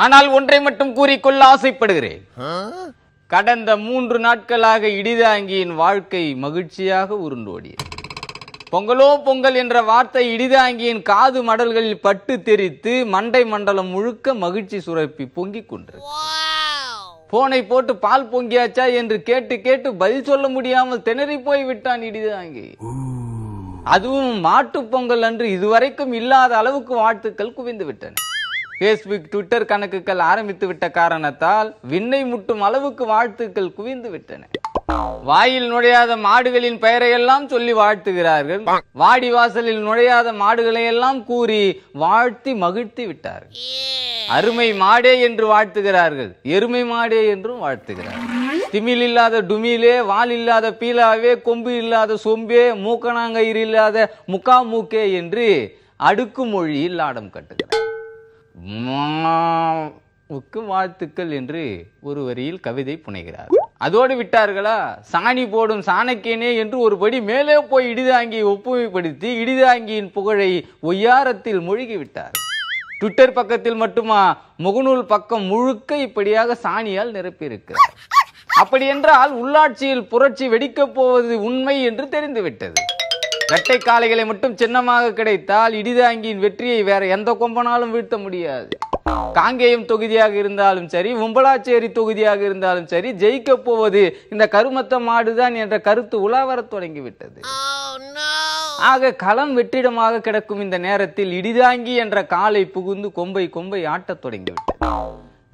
ஆனால் ஒன்றை மட்டும் கூறிக்கொள்ள ஆசைப்படுகிறேன். கடந்த 3 நாட்களாக இடிதாங்கியின் வாழ்க்கை மகிழ்ச்சியாக உருண்டோடியது. பொங்கலோ பொங்கல் என்ற வார்த்தை இடிதாங்கியின் காது மடல்களில் பட்டு தெரித்து மண்டை மண்டலம் முழுக்க மகிழ்ச்சி சுரப்பி பொங்கிக் கொண்டது. போனை போட்டு பால் பொங்கியாச்சா என்று கேட்டு கேட்டு பதில் சொல்ல முடியாமல் திணறி போய் விட்டான் இடிதாங்கி. அதுவும் மாட்டு பொங்கல் அன்று இதுவரைக்கும் இல்லாத அளவுக்கு வாழ்த்துக்கள் குவிந்து விட்டன. பேஸ்புக், ட்விட்டர் கணக்குகள் ஆரம்பித்து விட்ட காரணத்தால் விண்ணை முட்டும் அளவுக்கு வாழ்த்துக்கள் குவிந்து விட்டன. வாயில் நுழையாத மாடுகளின் பெயரையெல்லாம் சொல்லி வாழ்த்துகிறார்கள். வாடி வாசலில் நுழையாத மாடுகளை எல்லாம் கூறி வாழ்த்தி மகிழ்த்தி விட்டார்கள். அருமை மாடே என்று வாழ்த்துகிறார்கள், எருமை மாடே என்றும் வாழ்த்துகிறார்கள். திமில் இல்லாத டுமிலே, வால் இல்லாத பீலாவே, கொம்பு இல்லாத சொம்பே, மூக்கணாங்கயிறு இல்லாத முக்கா மூக்கே என்று அடுக்கு மொழியில் ஆடம் கட்டுகிறார். வாழ்த்துக்கள் என்று ஒரு வரியில் கவிதை புனைகிறார். அதோடு விட்டார்களா, சாணி போடும் சாணக்கியனே என்று ஒருபடி மேலே போய் இடிதாங்கியை ஒப்புமைப்படுத்தி இடிதாங்கியின் புகழை ஒய்யாரத்தில் மூழ்கிவிட்டார். ட்விட்டர் பக்கத்தில் மட்டுமா, முகநூல் பக்கம் முழுக்க இப்படியாக சாணியால் நிரப்பியிருக்கிறார். அப்படி என்றால் உள்ளாட்சியில் புரட்சி வெடிக்கப் போவது உண்மை என்று தெரிந்துவிட்டது. இரட்டை காளைகளை மட்டும் சின்னமாக கிடைத்தால் இடிதாங்கியின் வெற்றியை வேற எந்த கொம்பனாலும் வீழ்த்த முடியாது. காங்கேயம் தொகுதியாக இருந்தாலும் சரி, உம்பளாச்சேரி தொகுதியாக இருந்தாலும் சரி, ஜெயிக்க போவது இந்த கருமத்த மாடுதான் என்ற கருத்து உலாவர தொடங்கிவிட்டது. ஆக களம் வெற்றிடமாக கிடக்கும் இந்த நேரத்தில் இடிதாங்கி என்ற காலை புகுந்து கொம்பை கொம்பை ஆட்டத் தொடங்கிவிட்டது.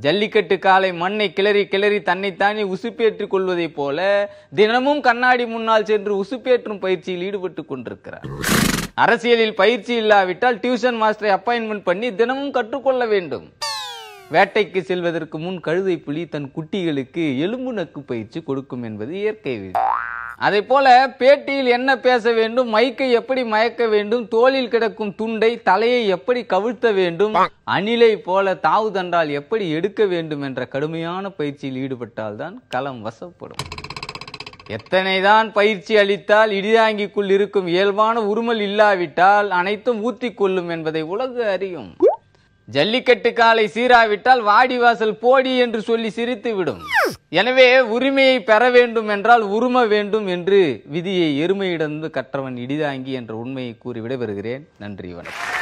ஜல்லிக்கட்டு காலை மண்ணை கிளறி கிளறி தன்னைத்தானே உசுப்பேற்றிக் கொள்வதை போல தினமும் கண்ணாடி முன்னால் சென்று உசுப்பேற்றும் பயிற்சியில் ஈடுபட்டு கொண்டிருக்கிறார். அரசியலில் பயிற்சி இல்லாவிட்டால் டியூஷன் மாஸ்டரை அப்பாயின்மெண்ட் பண்ணி தினமும் கற்றுக்கொள்ள வேண்டும். வேட்டைக்கு செல்வதற்கு முன் கழுதை புலி தன் குட்டிகளுக்கு எலும்பு நக்கு பயிற்சி கொடுக்கும் என்பது இயற்கை விதி. அதை போல பேட்டியில் என்ன பேச வேண்டும், மைக்கை எப்படி மயக்க வேண்டும், தோளில் கிடக்கும் துண்டை தலையை எப்படி கவிழ்த்த வேண்டும், அணிலை போல தாவு தண்டால் எப்படி எடுக்க வேண்டும் என்ற கடுமையான பயிற்சியில் ஈடுபட்டால்தான் களம் வசப்படும். எத்தனைதான் பயிற்சி அளித்தால் இடிதாங்கிக்குள் இருக்கும் இயல்பான உருமல் இல்லாவிட்டால் அனைத்தும் ஊத்திக் கொள்ளும் என்பதை உலகு அறியும். ஜல்லிக்கட்டு காலை சீராவிட்டால் வாடிவாசல் போடி என்று சொல்லி சிரித்து விடும். எனவே உரிமையை பெற வேண்டும் என்றால் உரும வேண்டும் என்று விதியை எருமையிடந்து கற்றவன் இடிதாங்கி என்ற உண்மையை கூறி விடைபெறுகிறேன். நன்றி, வணக்கம்.